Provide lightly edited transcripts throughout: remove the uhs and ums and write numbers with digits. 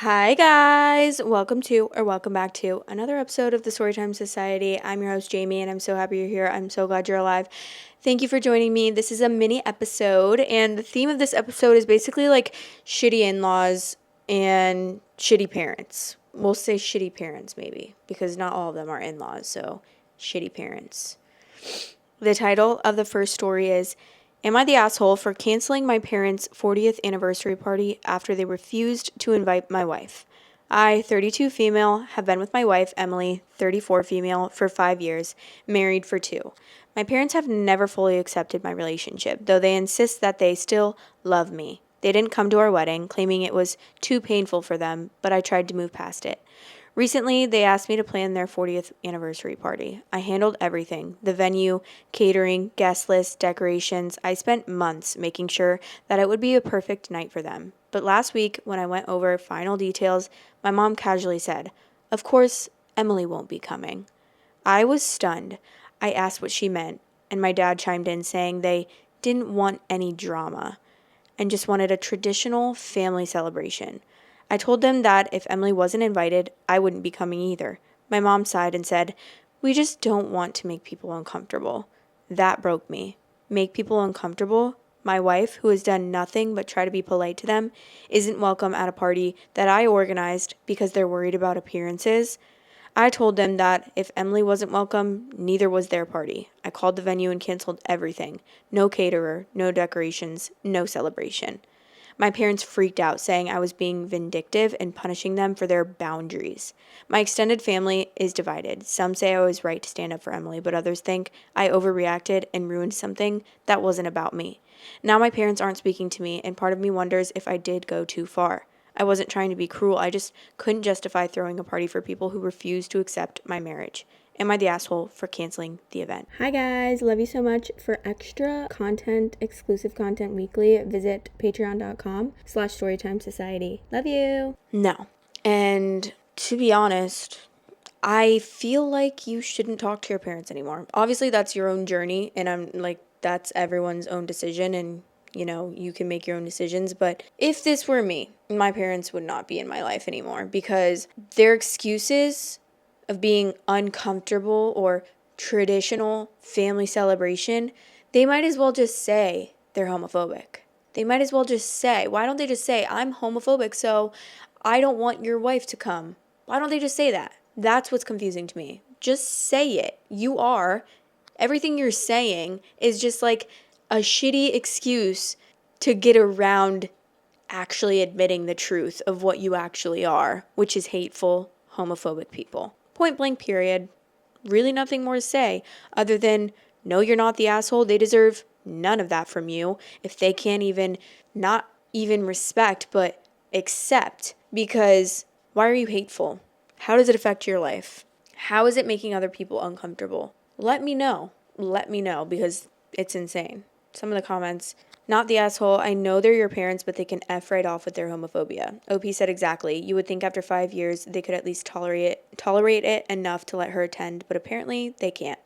Hi guys, welcome back to another episode of the Storytime Society. I'm your host Jamie and I'm so happy you're here. I'm so glad you're alive. Thank you for joining me. This is a mini episode and the theme of this episode is basically like shitty in-laws and shitty parents. We'll say shitty parents maybe because not all of them are in-laws, so shitty parents. The title of the first story is Am I the Asshole for Canceling My Parents' 40th Anniversary Party After They Refused to Invite My Wife? I, 32 female, have been with my wife, Emily, 34 female, for 5 years, married for 2. My parents have never fully accepted my relationship, though they insist that they still love me. They didn't come to our wedding, claiming it was too painful for them, but I tried to move past it. Recently, they asked me to plan their 40th anniversary party. I handled everything: the venue, catering, guest list, decorations. I spent months making sure that it would be a perfect night for them. But last week, when I went over final details, my mom casually said, "Of course, Emily won't be coming." I was stunned. I asked what she meant, and my dad chimed in saying they didn't want any drama and just wanted a traditional family celebration. I told them that if Emily wasn't invited, I wouldn't be coming either. My mom sighed and said, "We just don't want to make people uncomfortable." That broke me. Make people uncomfortable? My wife, who has done nothing but try to be polite to them, isn't welcome at a party that I organized because they're worried about appearances? I told them that if Emily wasn't welcome, neither was their party. I called the venue and canceled everything. No caterer, no decorations, no celebration. My parents freaked out, saying I was being vindictive and punishing them for their boundaries. My extended family is divided. Some say I was right to stand up for Emily, but others think I overreacted and ruined something that wasn't about me. Now my parents aren't speaking to me, and part of me wonders if I did go too far. I wasn't trying to be cruel, I just couldn't justify throwing a party for people who refused to accept my marriage. Am I the asshole for canceling the event? Hi guys, love you so much. For extra content, exclusive content weekly, visit patreon.com/storytime society. Love you. No. And to be honest, I feel like you shouldn't talk to your parents anymore. Obviously, that's your own journey, and I'm like, that's everyone's own decision, and you can make your own decisions. But if this were me, my parents would not be in my life anymore because their excuses of being uncomfortable or traditional family celebration, they might as well just say they're homophobic. They might as well just say, why don't they just say, I'm homophobic, so I don't want your wife to come? Why don't they just say that? That's what's confusing to me. Just say it. You are. Everything you're saying is just like a shitty excuse to get around actually admitting the truth of what you actually are, which is hateful, homophobic people. Point blank, period. Really nothing more to say other than, no, you're not the asshole. They deserve none of that from you if they can't even, not even respect, but accept. Because why are you hateful? How does it affect your life? How is it making other people uncomfortable? Let me know. Let me know because it's insane. Some of the comments: not the asshole. I know they're your parents, but they can F right off with their homophobia. OP said exactly. You would think after 5 years they could at least tolerate it enough to let her attend, but apparently they can't.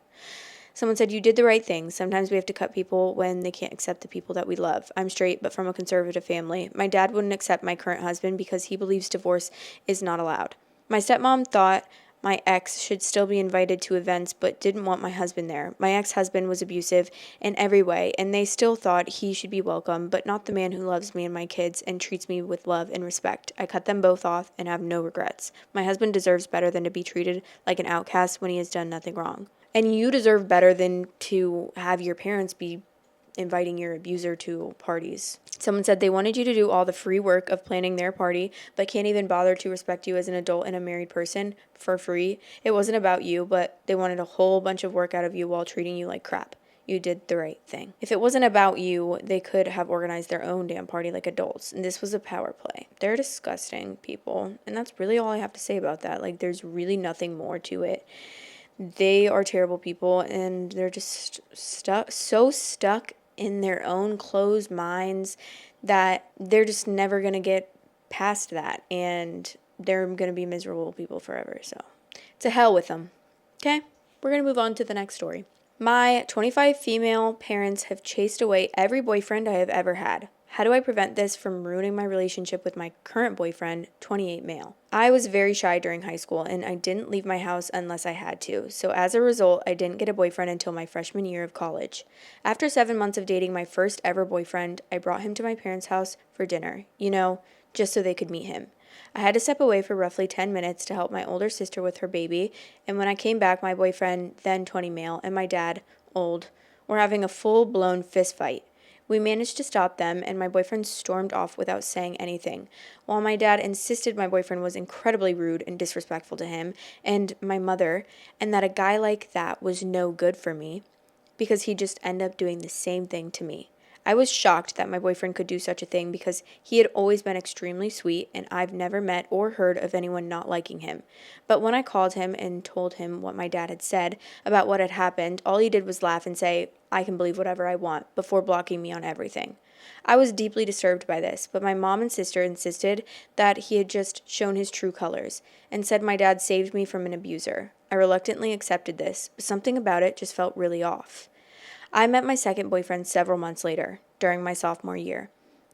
Someone said, you did the right thing. Sometimes we have to cut people when they can't accept the people that we love. I'm straight, but from a conservative family. My dad wouldn't accept my current husband because he believes divorce is not allowed. My stepmom thought my ex should still be invited to events but didn't want my husband there. My ex-husband was abusive in every way, and they still thought he should be welcome, but not the man who loves me and my kids and treats me with love and respect. I cut them both off and have no regrets. My husband deserves better than to be treated like an outcast when he has done nothing wrong. And you deserve better than to have your parents be inviting your abuser to parties. Someone said they wanted you to do all the free work of planning their party, but can't even bother to respect you as an adult and a married person for free. It wasn't about you, but they wanted a whole bunch of work out of you while treating you like crap. You did the right thing. If it wasn't about you, they could have organized their own damn party like adults, and this was a power play. They're disgusting people, and that's really all I have to say about that. Like, there's really nothing more to it. They are terrible people, and they're just stuck in their own closed minds that they're just never going to get past that, and they're going to be miserable people forever. So to hell with them. Okay, we're going to move on to the next story. My 25 female parents have chased away every boyfriend I have ever had. How do I prevent this from ruining my relationship with my current boyfriend, 28 male? I was very shy during high school and I didn't leave my house unless I had to. So as a result, I didn't get a boyfriend until my freshman year of college. After 7 months of dating my first ever boyfriend, I brought him to my parents' house for dinner, just so they could meet him. I had to step away for roughly 10 minutes to help my older sister with her baby, and when I came back, my boyfriend, then 20 male, and my dad, old, were having a full-blown fist fight. We managed to stop them, and my boyfriend stormed off without saying anything, while my dad insisted my boyfriend was incredibly rude and disrespectful to him and my mother, and that a guy like that was no good for me because he'd just end up doing the same thing to me. I was shocked that my boyfriend could do such a thing because he had always been extremely sweet and I've never met or heard of anyone not liking him. But when I called him and told him what my dad had said about what had happened, all he did was laugh and say, "I can believe whatever I want," before blocking me on everything. I was deeply disturbed by this, but my mom and sister insisted that he had just shown his true colors and said my dad saved me from an abuser. I reluctantly accepted this, but something about it just felt really off. I met my second boyfriend several months later, during my sophomore year.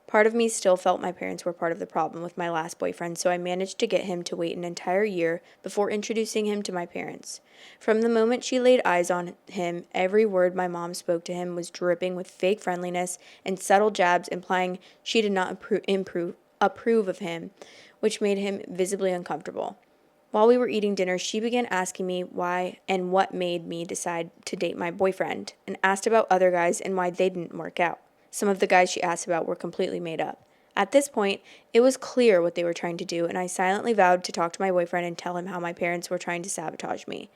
Part of me still felt my parents were part of the problem with my last boyfriend, so I managed to get him to wait an entire year before introducing him to my parents. From the moment she laid eyes on him, every word my mom spoke to him was dripping with fake friendliness and subtle jabs implying she did not approve of him, which made him visibly uncomfortable. While we were eating dinner, she began asking me why and what made me decide to date my boyfriend, and asked about other guys and why they didn't work out. Some of the guys she asked about were completely made up. At this point, it was clear what they were trying to do, and I silently vowed to talk to my boyfriend and tell him how my parents were trying to sabotage me.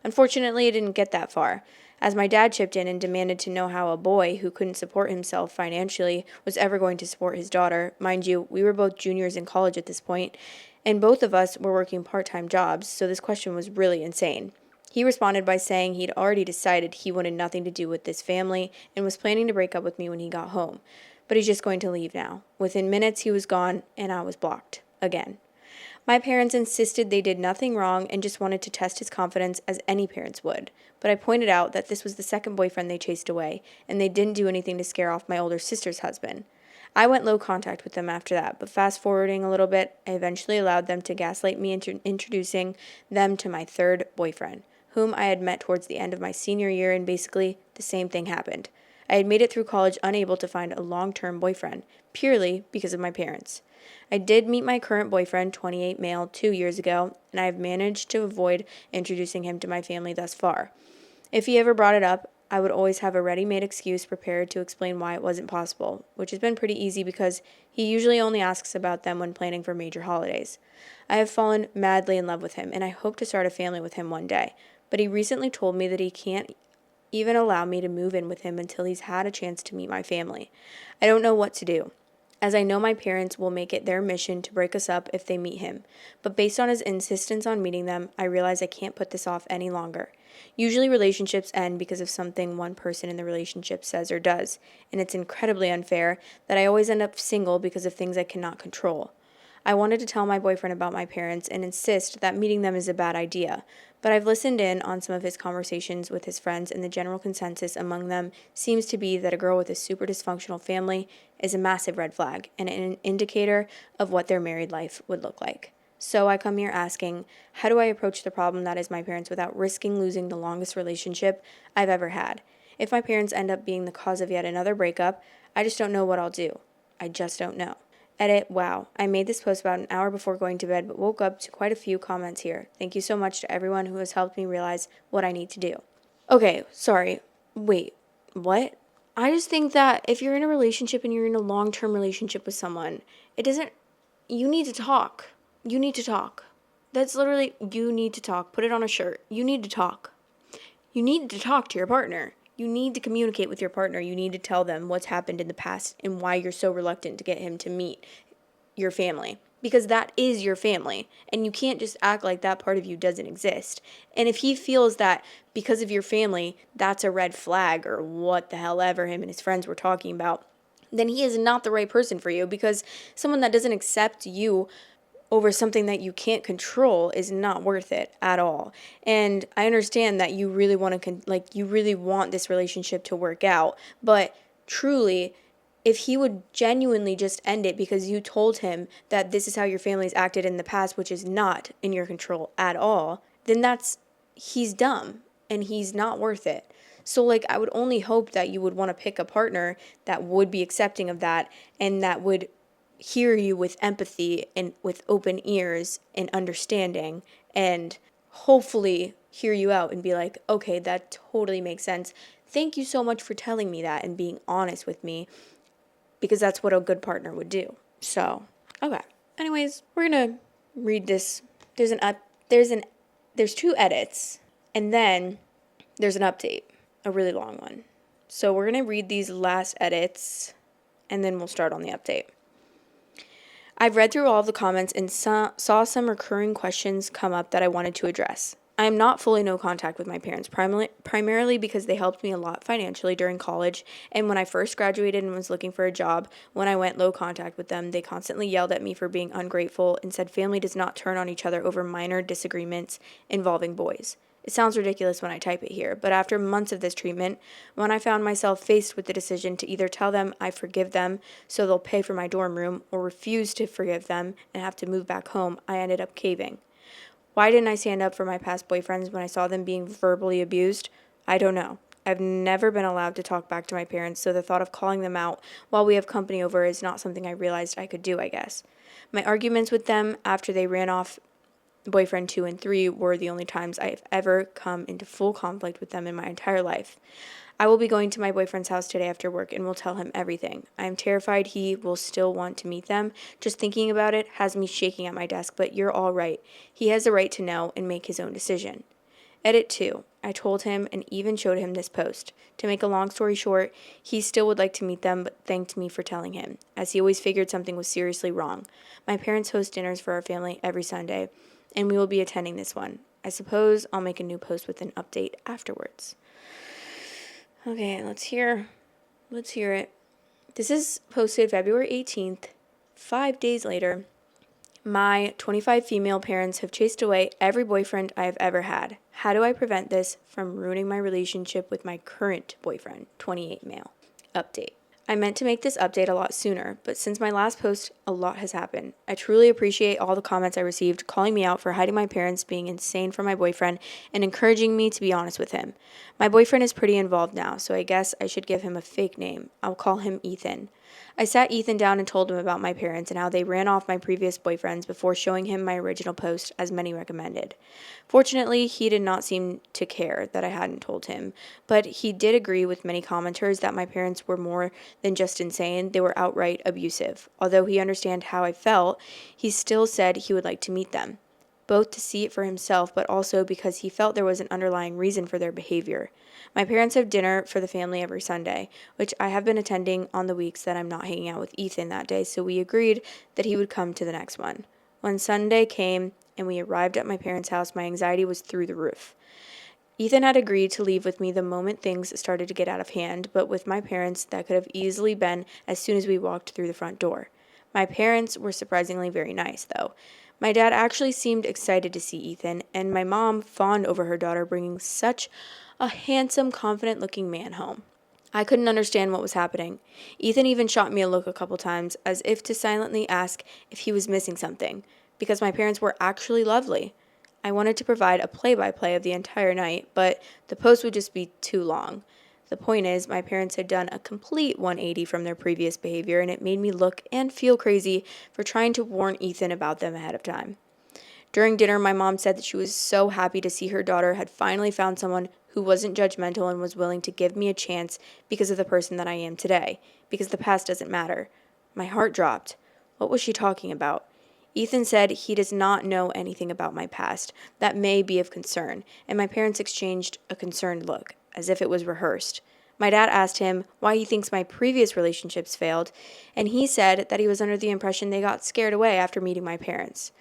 Unfortunately, it didn't get that far, as my dad chipped in and demanded to know how a boy who couldn't support himself financially was ever going to support his daughter. Mind you, we were both juniors in college at this point, and both of us were working part-time jobs, so this question was really insane. He responded by saying he'd already decided he wanted nothing to do with this family and was planning to break up with me when he got home, but he's just going to leave now. Within minutes, he was gone, and I was blocked. Again. My parents insisted they did nothing wrong and just wanted to test his confidence as any parents would, but I pointed out that this was the second boyfriend they chased away, and they didn't do anything to scare off my older sister's husband. I went low contact with them after that, but fast forwarding a little bit, I eventually allowed them to gaslight me into introducing them to my third boyfriend, whom I had met towards the end of my senior year, and basically the same thing happened. I had made it through college unable to find a long-term boyfriend, purely because of my parents. I did meet my current boyfriend, 28 male, 2 years ago, and I have managed to avoid introducing him to my family thus far. If he ever brought it up, I would always have a ready-made excuse prepared to explain why it wasn't possible, which has been pretty easy because he usually only asks about them when planning for major holidays. I have fallen madly in love with him, and I hope to start a family with him one day, but he recently told me that he can't even allow me to move in with him until he's had a chance to meet my family. I don't know what to do, as I know my parents will make it their mission to break us up if they meet him, but based on his insistence on meeting them, I realize I can't put this off any longer. Usually relationships end because of something one person in the relationship says or does, and it's incredibly unfair that I always end up single because of things I cannot control. I wanted to tell my boyfriend about my parents and insist that meeting them is a bad idea, but I've listened in on some of his conversations with his friends, and the general consensus among them seems to be that a girl with a super dysfunctional family is a massive red flag and an indicator of what their married life would look like. So I come here asking, how do I approach the problem that is my parents without risking losing the longest relationship I've ever had? If my parents end up being the cause of yet another breakup, I just don't know what I'll do. I just don't know. Edit, wow, I made this post about an hour before going to bed, but woke up to quite a few comments here. Thank you so much to everyone who has helped me realize what I need to do. Okay, sorry. Wait, what? I just think that if you're in a relationship and you're in a long-term relationship with someone, you need to talk. You need to talk. That's literally, you need to talk. Put it on a shirt. You need to talk. You need to talk to your partner. You need to communicate with your partner. You need to tell them what's happened in the past and why you're so reluctant to get him to meet your family. Because that is your family. And you can't just act like that part of you doesn't exist. And if he feels that because of your family, that's a red flag or what the hell ever him and his friends were talking about, then he is not the right person for you, because someone that doesn't accept you over something that you can't control is not worth it at all. And I understand that you really want to you really want this relationship to work out, but truly if he would genuinely just end it because you told him that this is how your family's acted in the past, which is not in your control at all, then he's dumb and he's not worth it. So, like, I would only hope that you would want to pick a partner that would be accepting of that and that would hear you with empathy and with open ears and understanding, and hopefully hear you out and be like, okay, that totally makes sense. Thank you so much for telling me that and being honest with me, because that's what a good partner would do. So, okay. Anyways, we're gonna read this. There's two edits, and then there's an update, a really long one. So we're gonna read these last edits, and then we'll start on the update. I've read through all of the comments and saw some recurring questions come up that I wanted to address. I am not fully no contact with my parents, primarily because they helped me a lot financially during college, and when I first graduated and was looking for a job, when I went low contact with them, they constantly yelled at me for being ungrateful and said family does not turn on each other over minor disagreements involving boys. It sounds ridiculous when I type it here, but after months of this treatment, when I found myself faced with the decision to either tell them I forgive them so they'll pay for my dorm room or refuse to forgive them and have to move back home, I ended up caving. Why didn't I stand up for my past boyfriends when I saw them being verbally abused? I don't know. I've never been allowed to talk back to my parents, so the thought of calling them out while we have company over is not something I realized I could do, I guess. My arguments with them after they ran off boyfriend 2 and 3 were the only times I've ever come into full conflict with them in my entire life. I will be going to my boyfriend's house today after work and will tell him everything. I am terrified he will still want to meet them. Just thinking about it has me shaking at my desk, but you're all right. He has the right to know and make his own decision. Edit 2. I told him and even showed him this post. To make a long story short, he still would like to meet them but thanked me for telling him, as he always figured something was seriously wrong. My parents host dinners for our family every Sunday, and we will be attending this one. I suppose I'll make a new post with an update afterwards. Okay, let's hear it. This is posted February 18th, 5 days later. My 25 female parents have chased away every boyfriend I have ever had. How do I prevent this from ruining my relationship with my current boyfriend, 28 male? Update. I meant to make this update a lot sooner, but since my last post, a lot has happened. I truly appreciate all the comments I received calling me out for hiding my parents, being insane for my boyfriend, and encouraging me to be honest with him. My boyfriend is pretty involved now, so I guess I should give him a fake name. I'll call him Ethan. I sat Ethan down and told him about my parents and how they ran off my previous boyfriends before showing him my original post, as many recommended. Fortunately, he did not seem to care that I hadn't told him, but he did agree with many commenters that my parents were more than just insane, they were outright abusive. Although he understood how I felt, he still said he would like to meet them, both to see it for himself, but also because he felt there was an underlying reason for their behavior. My parents have dinner for the family every Sunday, which I have been attending on the weeks that I'm not hanging out with Ethan that day, so we agreed that he would come to the next one. When Sunday came and we arrived at my parents' house, my anxiety was through the roof. Ethan had agreed to leave with me the moment things started to get out of hand, but with my parents, that could have easily been as soon as we walked through the front door. My parents were surprisingly very nice, though. My dad actually seemed excited to see Ethan, and my mom fawned over her daughter bringing such a handsome, confident-looking man home. I couldn't understand what was happening. Ethan even shot me a look a couple times, as if to silently ask if he was missing something, because my parents were actually lovely. I wanted to provide a play-by-play of the entire night, but the post would just be too long. The point is, my parents had done a complete 180 from their previous behavior, and it made me look and feel crazy for trying to warn Ethan about them ahead of time. During dinner, my mom said that she was so happy to see her daughter had finally found someone who wasn't judgmental and was willing to give me a chance because of the person that I am today, because the past doesn't matter. My heart dropped. What was she talking about? Ethan said he does not know anything about my past. That may be of concern, and my parents exchanged a concerned look, as if it was rehearsed. My dad asked him why he thinks my previous relationships failed, and he said that he was under the impression they got scared away after meeting my parents.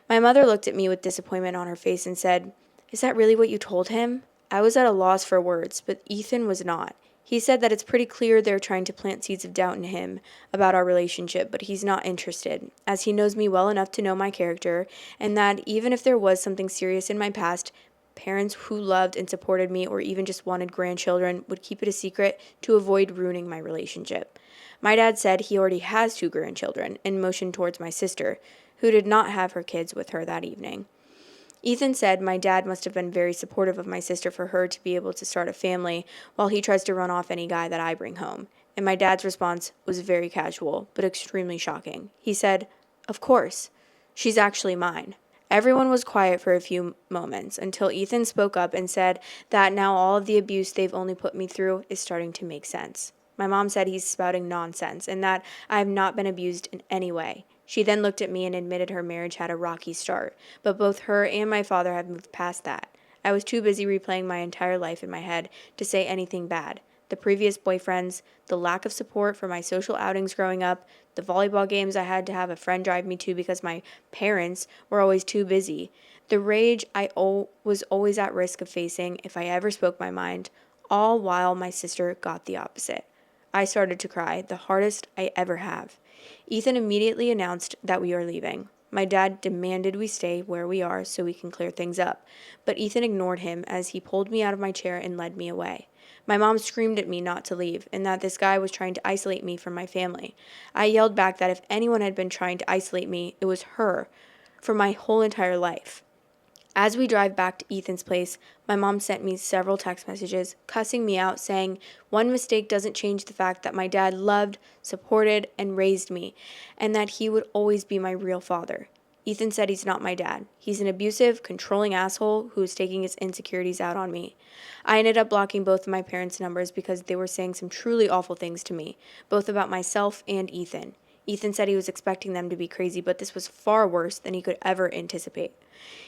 My mother looked at me with disappointment on her face and said, "Is that really what you told him?" I was at a loss for words, but Ethan was not. He said that it's pretty clear they're trying to plant seeds of doubt in him about our relationship, but he's not interested, as he knows me well enough to know my character, and that even if there was something serious in my past, parents who loved and supported me or even just wanted grandchildren would keep it a secret to avoid ruining my relationship. My dad said he already has 2 grandchildren and motioned towards my sister, who did not have her kids with her that evening. Ethan said my dad must have been very supportive of my sister for her to be able to start a family while he tries to run off any guy that I bring home. And my dad's response was very casual, but extremely shocking. He said, "Of course. She's actually mine." Everyone was quiet for a few moments until Ethan spoke up and said that now all of the abuse they've only put me through is starting to make sense. My mom said he's spouting nonsense and that I have not been abused in any way. She then looked at me and admitted her marriage had a rocky start, but both her and my father have moved past that. I was too busy replaying my entire life in my head to say anything bad. The previous boyfriends, the lack of support for my social outings growing up, the volleyball games I had to have a friend drive me to because my parents were always too busy, the rage I was always at risk of facing if I ever spoke my mind, all while my sister got the opposite. I started to cry, the hardest I ever have. Ethan immediately announced that we are leaving. My dad demanded we stay where we are so we can clear things up, but Ethan ignored him as he pulled me out of my chair and led me away. My mom screamed at me not to leave and that this guy was trying to isolate me from my family. I yelled back that if anyone had been trying to isolate me, it was her for my whole entire life. As we drive back to Ethan's place, my mom sent me several text messages cussing me out saying one mistake doesn't change the fact that my dad loved, supported, and raised me, and that he would always be my real father. Ethan said he's not my dad. He's an abusive, controlling asshole who is taking his insecurities out on me. I ended up blocking both of my parents' numbers because they were saying some truly awful things to me, both about myself and Ethan. Ethan said he was expecting them to be crazy, but this was far worse than he could ever anticipate.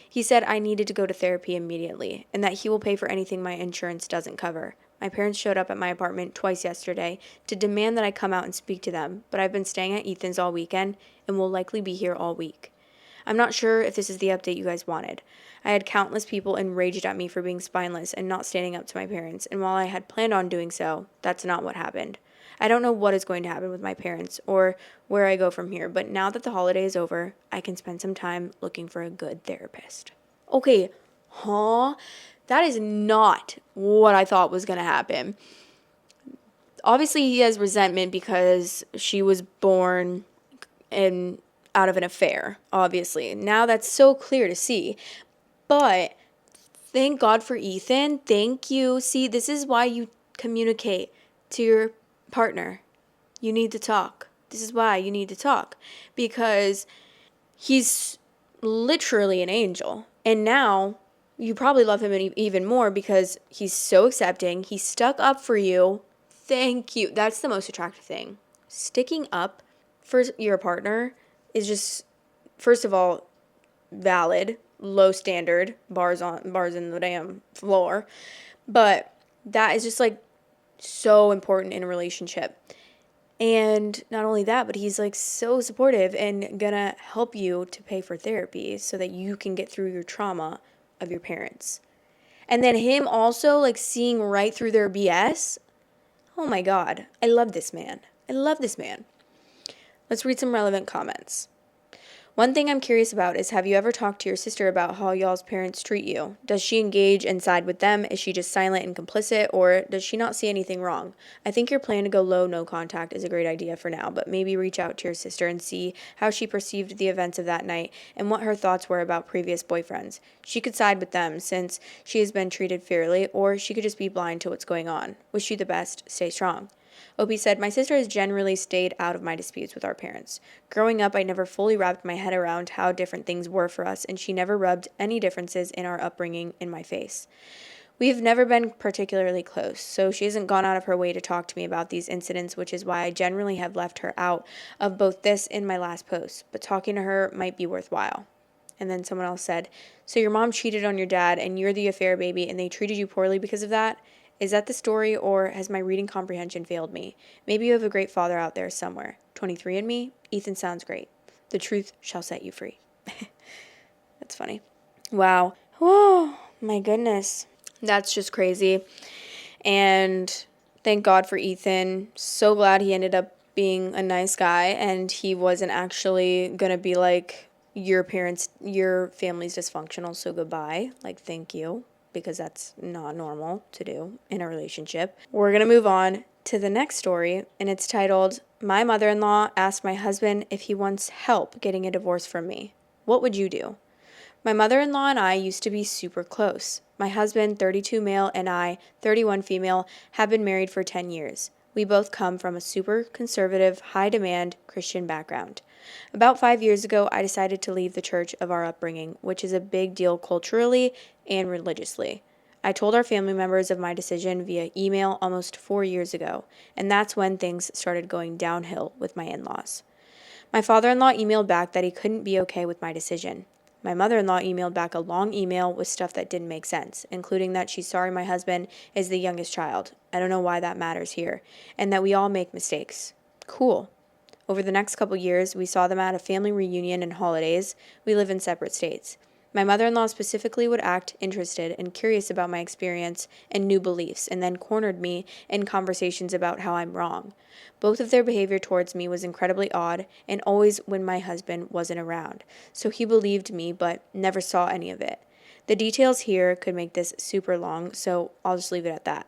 He said I needed to go to therapy immediately, and that he will pay for anything my insurance doesn't cover. My parents showed up at my apartment twice yesterday to demand that I come out and speak to them, but I've been staying at Ethan's all weekend and will likely be here all week. I'm not sure if this is the update you guys wanted. I had countless people enraged at me for being spineless and not standing up to my parents, and while I had planned on doing so, that's not what happened. I don't know what is going to happen with my parents or where I go from here, but now that the holiday is over, I can spend some time looking for a good therapist. Okay, that is not what I thought was going to happen. Obviously, he has resentment because she was born out of an affair, obviously. Now that's so clear to see. But thank God for Ethan. Thank you. See, this is why you communicate to your partner. You need to talk. This is why you need to talk. Because he's literally an angel. And now you probably love him even more because he's so accepting. He stuck up for you. Thank you. That's the most attractive thing. Sticking up for your partner is just, first of all, valid, low standard, bars in the damn floor. But that is just like so important in a relationship. And not only that, but he's like so supportive and gonna help you to pay for therapy so that you can get through your trauma of your parents. And then him also like seeing right through their BS. Oh my God. I love this man. Let's read some relevant comments. One thing I'm curious about is, have you ever talked to your sister about how y'all's parents treat you? Does she engage and side with them? Is she just silent and complicit, or does she not see anything wrong? I think your plan to go low, no contact is a great idea for now, but maybe reach out to your sister and see how she perceived the events of that night and what her thoughts were about previous boyfriends. She could side with them since she has been treated fairly, or she could just be blind to what's going on. Wish you the best. Stay strong. Opie said, my sister has generally stayed out of my disputes with our parents. Growing up, I never fully wrapped my head around how different things were for us, and she never rubbed any differences in our upbringing in my face. We've never been particularly close, so she hasn't gone out of her way to talk to me about these incidents, which is why I generally have left her out of both this and my last post, but talking to her might be worthwhile. And then someone else said, so your mom cheated on your dad, and you're the affair baby, and they treated you poorly because of that? Is that the story, or has my reading comprehension failed me? Maybe you have a great father out there somewhere. 23andMe? Ethan sounds great. The truth shall set you free. That's funny. Wow. Oh, my goodness. That's just crazy. And thank God for Ethan. So glad he ended up being a nice guy, and he wasn't actually going to be like, your family's dysfunctional, so goodbye. Like, thank you. Because that's not normal to do in a relationship. We're going to move on to the next story, and it's titled, My Mother-in-Law Asked My Husband If He Wants Help Getting a Divorce from Me. What would you do? My mother-in-law and I used to be super close. My husband, 32 male, and I, 31 female, have been married for 10 years. We both come from a super conservative, high-demand Christian background. About 5 years ago, I decided to leave the church of our upbringing, which is a big deal culturally and religiously. I told our family members of my decision via email almost 4 years ago, and that's when things started going downhill with my in-laws. My father-in-law emailed back that he couldn't be okay with my decision. My mother-in-law emailed back a long email with stuff that didn't make sense, including that she's sorry my husband is the youngest child. I don't know why that matters here, and that we all make mistakes. Cool. Over the next couple years, we saw them at a family reunion and holidays. We live in separate states. My mother-in-law specifically would act interested and curious about my experience and new beliefs, and then cornered me in conversations about how I'm wrong. Both of their behavior towards me was incredibly odd, and always when my husband wasn't around. So he believed me, but never saw any of it. The details here could make this super long, so I'll just leave it at that.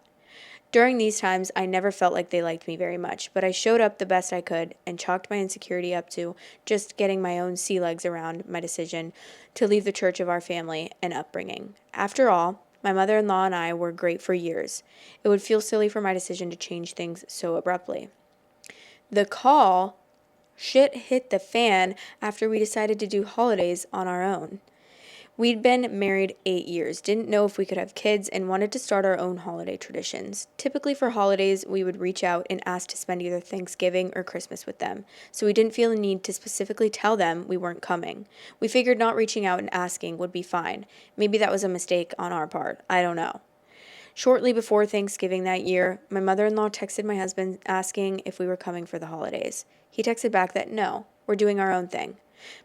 During these times, I never felt like they liked me very much, but I showed up the best I could and chalked my insecurity up to just getting my own sea legs around my decision to leave the church of our family and upbringing. After all, my mother-in-law and I were great for years. It would feel silly for my decision to change things so abruptly. The call, shit hit the fan after we decided to do holidays on our own. We'd been married 8 years, didn't know if we could have kids, and wanted to start our own holiday traditions. Typically for holidays, we would reach out and ask to spend either Thanksgiving or Christmas with them, so we didn't feel the need to specifically tell them we weren't coming. We figured not reaching out and asking would be fine. Maybe that was a mistake on our part. I don't know. Shortly before Thanksgiving that year, my mother-in-law texted my husband asking if we were coming for the holidays. He texted back that no, we're doing our own thing.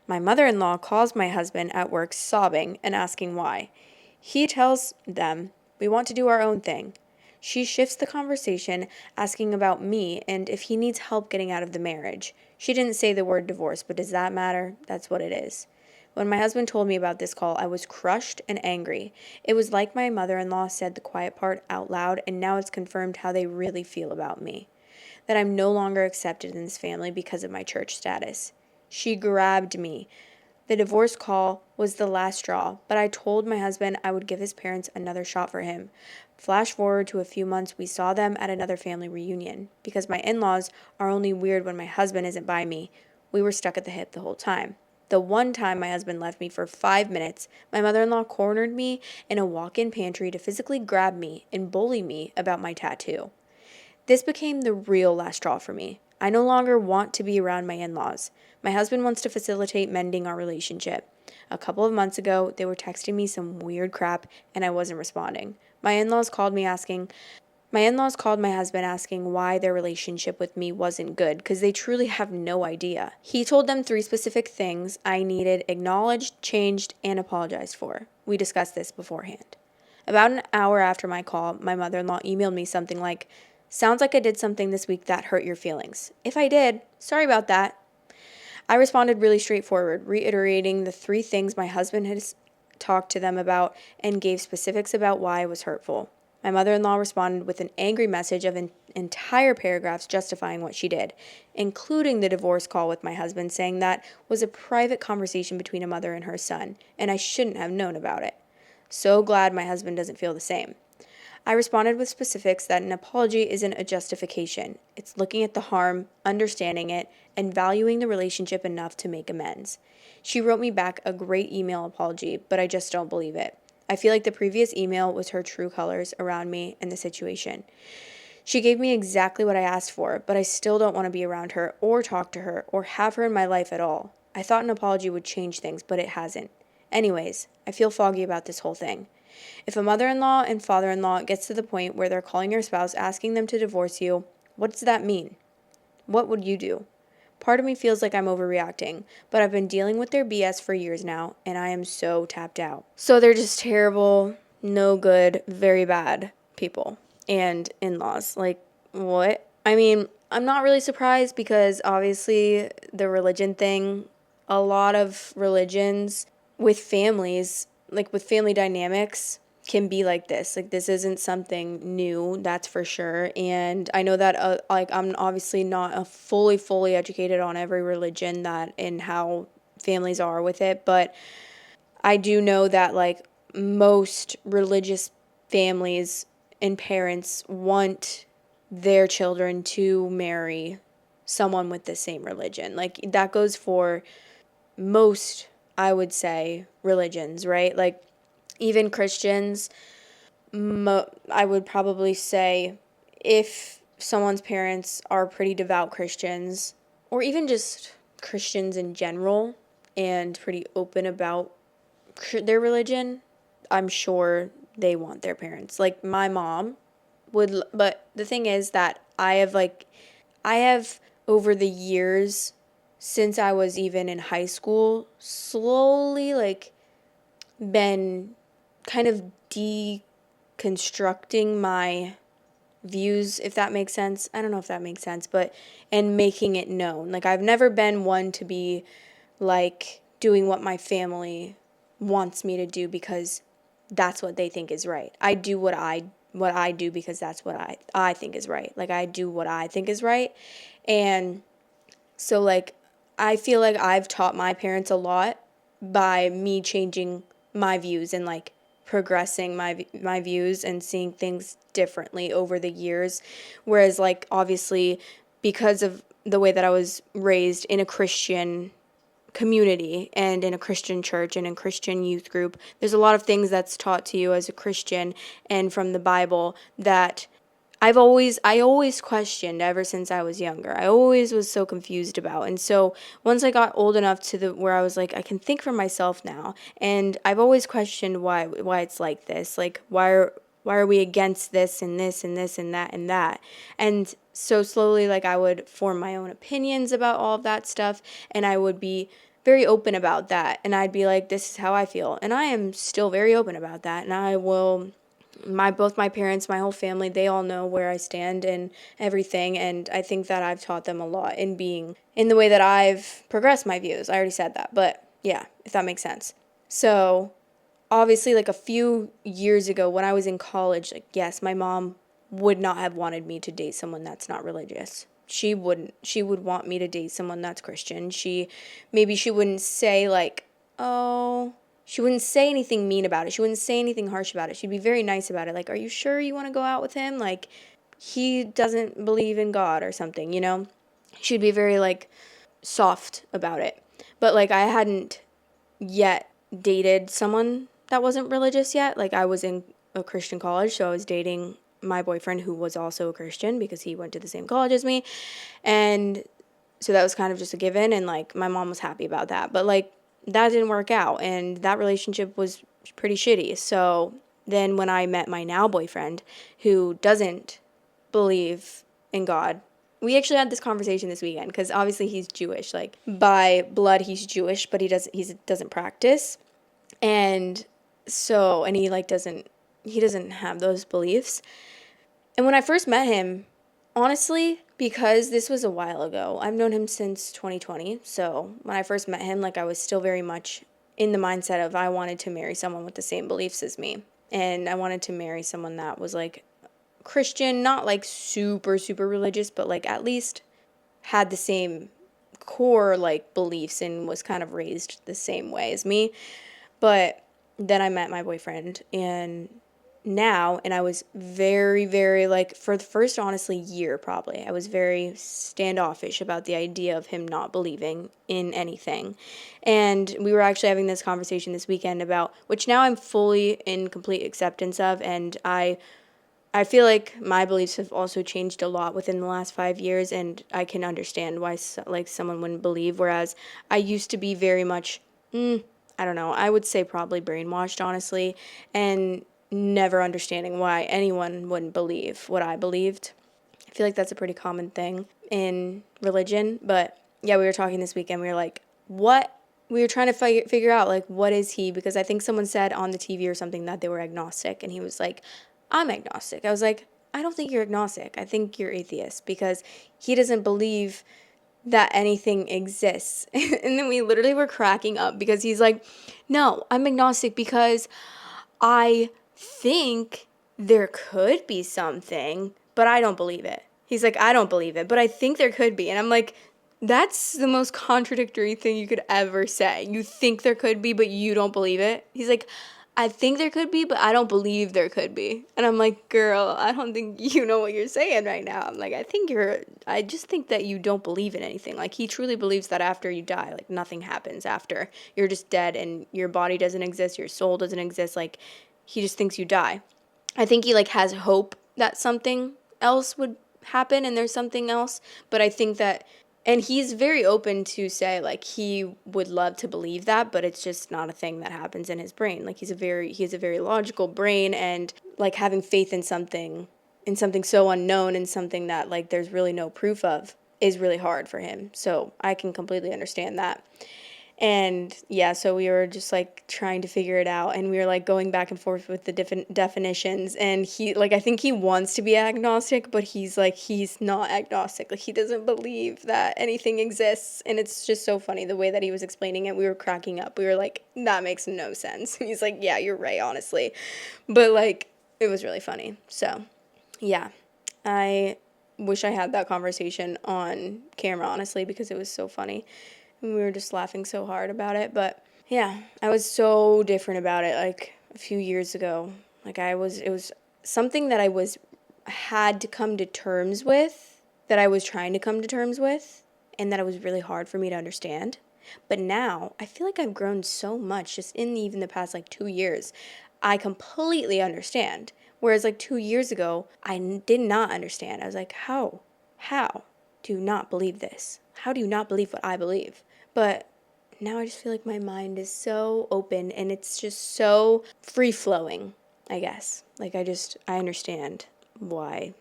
My mother-in-law calls my husband at work sobbing and asking why. He tells them, we want to do our own thing. She shifts the conversation, asking about me and if he needs help getting out of the marriage. She didn't say the word divorce, but does that matter? That's what it is. When my husband told me about this call, I was crushed and angry. It was like my mother-in-law said the quiet part out loud, and now it's confirmed how they really feel about me. That I'm no longer accepted in this family because of my church status. She grabbed me. The divorce call was the last straw, but I told my husband I would give his parents another shot for him. Flash forward to a few months, we saw them at another family reunion. Because my in-laws are only weird when my husband isn't by me, we were stuck at the hip the whole time. The one time my husband left me for 5 minutes, my mother-in-law cornered me in a walk-in pantry to physically grab me and bully me about my tattoo. This became the real last straw for me. I no longer want to be around my in-laws. My husband wants to facilitate mending our relationship. A couple of months ago, they were texting me some weird crap and I wasn't responding. My in-laws called my husband asking why their relationship with me wasn't good because they truly have no idea. He told them 3 specific things I needed acknowledged, changed, and apologized for. We discussed this beforehand. About an hour after my call, my mother-in-law emailed me something like, sounds like I did something this week that hurt your feelings. If I did, sorry about that. I responded really straightforward, reiterating the 3 things my husband had talked to them about and gave specifics about why it was hurtful. My mother-in-law responded with an angry message of entire paragraphs justifying what she did, including the divorce call with my husband, saying that was a private conversation between a mother and her son, and I shouldn't have known about it. So glad my husband doesn't feel the same. I responded with specifics that an apology isn't a justification. It's looking at the harm, understanding it, and valuing the relationship enough to make amends. She wrote me back a great email apology, but I just don't believe it. I feel like the previous email was her true colors around me and the situation. She gave me exactly what I asked for, but I still don't want to be around her or talk to her or have her in my life at all. I thought an apology would change things, but it hasn't. Anyways, I feel foggy about this whole thing. If a mother-in-law and father-in-law gets to the point where they're calling your spouse asking them to divorce you, what does that mean? What would you do? Part of me feels like I'm overreacting, but I've been dealing with their BS for years now, and I am so tapped out. So they're just terrible, no good, very bad people and in-laws. Like, what? I mean, I'm not really surprised because obviously the religion thing, a lot of religions with families, like with family dynamics, can be like this. Like, this isn't something new, that's for sure. And I know that, like, I'm obviously not a fully educated on every religion that and how families are with it, but I do know that, like, most religious families and parents want their children to marry someone with the same religion. Like, that goes for most, I would say, religions, right? Like, even Christians, I would probably say if someone's parents are pretty devout Christians, or even just Christians in general, and pretty open about their religion, I'm sure they want their parents. Like, my mom would, but the thing is that I have over the years, since I was even in high school, slowly, like, been kind of deconstructing my views, if that makes sense. I don't know if that makes sense, but, and making it known. Like, I've never been one to be like doing what my family wants me to do because that's what they think is right. I do what I do because that's what I think is right. Like, I do what I think is right. And so, like, I feel like I've taught my parents a lot by me changing my views and, like, progressing my views and seeing things differently over the years. Whereas, like, obviously, because of the way that I was raised in a Christian community and in a Christian church and in Christian youth group, there's a lot of things that's taught to you as a Christian and from the Bible that I always questioned ever since I was younger. I always was so confused about. And so once I got old enough to the where I was like, I can think for myself now. And I've always questioned why it's like this. Like, why are we against this and this and this and that and that? And so slowly, like, I would form my own opinions about all of that stuff, and I would be very open about that. And I'd be like, this is how I feel. And I am still very open about that. And I will, both my parents, my whole family, they all know where I stand and everything. And I think that I've taught them a lot in being in the way that I've progressed my views. I already said that, but yeah, if that makes sense. So obviously, like, a few years ago when I was in college, like, yes, my mom would not have wanted me to date someone that's not religious. She wouldn't. She would want me to date someone that's Christian. She wouldn't say, like, oh, she wouldn't say anything mean about it. She wouldn't say anything harsh about it. She'd be very nice about it. Like, are you sure you want to go out with him? Like, he doesn't believe in God or something, you know? She'd be very, like, soft about it. But, like, I hadn't yet dated someone that wasn't religious yet. Like, I was in a Christian college, so I was dating my boyfriend who was also a Christian because he went to the same college as me. And so that was kind of just a given, and, like, my mom was happy about that. But, like, that didn't work out, and that relationship was pretty shitty. So then when I met my now boyfriend who doesn't believe in God, we actually had this conversation this weekend because obviously he's Jewish. Like, by blood he's Jewish, but he doesn't practice. And so, and he doesn't have those beliefs. And when I first met him, honestly, because this was a while ago, I've known him since 2020. So when I first met him, like, I was still very much in the mindset of I wanted to marry someone with the same beliefs as me. And I wanted to marry someone that was, like, Christian, not, like, super, super religious, but, like, at least had the same core, like, beliefs and was kind of raised the same way as me. But then I met my boyfriend, and I was very, very, like, for the first, honestly, year probably, I was very standoffish about the idea of him not believing in anything. And we were actually having this conversation this weekend about, which now I'm fully in complete acceptance of, and I feel like my beliefs have also changed a lot within the last 5 years, and I can understand why, like, someone wouldn't believe, whereas I used to be very much, I don't know, I would say probably brainwashed, honestly, and never understanding why anyone wouldn't believe what I believed. I feel like that's a pretty common thing in religion, but yeah, we were talking this weekend, we were like, what? We were trying to figure out, like, what is he? Because I think someone said on the TV or something that they were agnostic, and he was like, I'm agnostic. I was like, I don't think you're agnostic. I think you're atheist, because he doesn't believe that anything exists. And then we literally were cracking up because he's like, no, I'm agnostic because I think there could be something, but I don't believe it. He's like, I don't believe it, but I think there could be. And I'm like, that's the most contradictory thing you could ever say. You think there could be, but you don't believe it. He's like, I think there could be, but I don't believe there could be. And I'm like, girl, I don't think you know what you're saying right now. I'm like, I just think that you don't believe in anything. Like, he truly believes that after you die, like, nothing happens after. You're just dead and your body doesn't exist, your soul doesn't exist. Like, he just thinks you die. I think he, like, has hope that something else would happen and there's something else. But I think that, and he's very open to say, like, he would love to believe that, but it's just not a thing that happens in his brain. Like, he has a very logical brain, and, like, having faith in something so unknown and something that, like, there's really no proof of is really hard for him. So I can completely understand that. And yeah, so we were just like trying to figure it out, and we were like going back and forth with the different definitions. And he, like, I think he wants to be agnostic, but he's like, he's not agnostic. Like, he doesn't believe that anything exists. And it's just so funny the way that he was explaining it. We were cracking up. We were like, that makes no sense. And he's like, yeah, you're right, honestly. But like, it was really funny. So yeah, I wish I had that conversation on camera, honestly, because it was so funny. And we were just laughing so hard about it. But yeah, I was so different about it, like, a few years ago. Like, it was something that had to come to terms with, that I was trying to come to terms with, and that it was really hard for me to understand. But now I feel like I've grown so much just in even the past like 2 years. I completely understand. Whereas like 2 years ago, I did not understand. I was like, how? How do you not believe this? How do you not believe what I believe? But now I just feel like my mind is so open and it's just so free flowing, I guess. Like, I understand why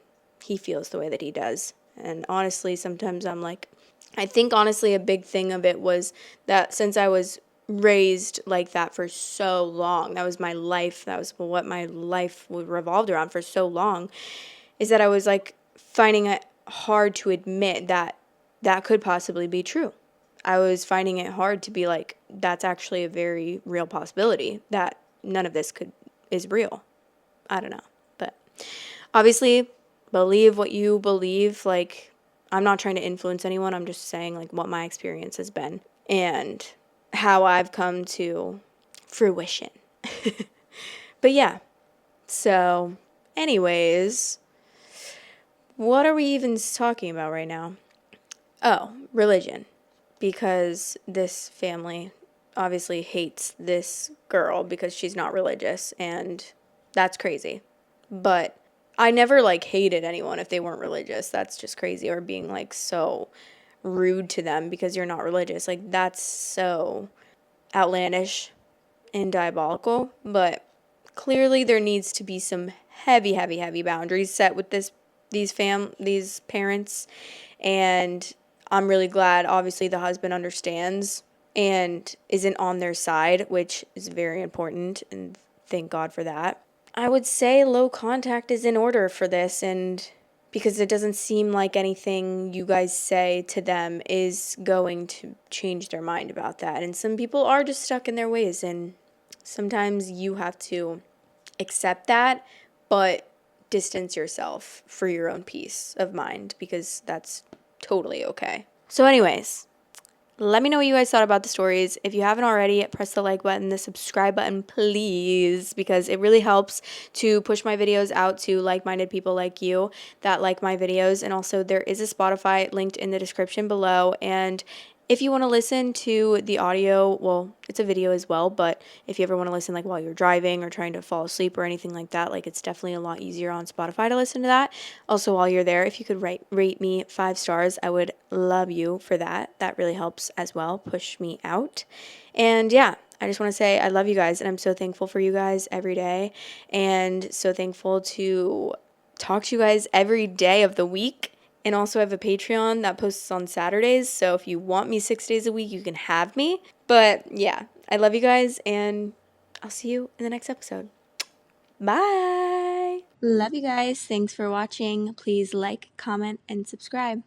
he feels the way that he does. And honestly, sometimes I'm like, I think honestly a big thing of it was that since I was raised like that for so long, that was my life, that was what my life revolved around for so long, is that I was like finding it hard to admit that that could possibly be true. I was finding it hard to be like, that's actually a very real possibility, that none of this is real. I don't know. But obviously, believe what you believe. Like, I'm not trying to influence anyone. I'm just saying, like, what my experience has been and how I've come to fruition. But yeah. So, anyways, what are we even talking about right now? Oh, religion. Because this family obviously hates this girl because she's not religious, and that's crazy. But I never like hated anyone if they weren't religious. That's just crazy. Or being like so rude to them because you're not religious. Like, that's so outlandish and diabolical. But clearly there needs to be some heavy, heavy, heavy boundaries set with these parents. And I'm really glad, obviously, the husband understands and isn't on their side, which is very important, and thank God for that. I would say low contact is in order for this, and because it doesn't seem like anything you guys say to them is going to change their mind about that. And some people are just stuck in their ways, and sometimes you have to accept that, but distance yourself for your own peace of mind, because that's totally okay. So anyways, let me know what you guys thought about the stories. If you haven't already, press the like button, the subscribe button, please, because it really helps to push my videos out to like-minded people like you that like my videos. And also, there is a Spotify linked in the description below. And if you want to listen to the audio, well, it's a video as well, but if you ever want to listen like while you're driving or trying to fall asleep or anything like that, like, it's definitely a lot easier on Spotify to listen to that. Also, while you're there, if you could rate me 5 stars, I would love you for that. That really helps as well, push me out. And yeah, I just want to say I love you guys, and I'm so thankful for you guys every day, and so thankful to talk to you guys every day of the week. And also, I have a Patreon that posts on Saturdays, so if you want me 6 days a week, you can have me. But yeah, I love you guys, and I'll see you in the next episode. Bye! Love you guys. Thanks for watching. Please like, comment, and subscribe.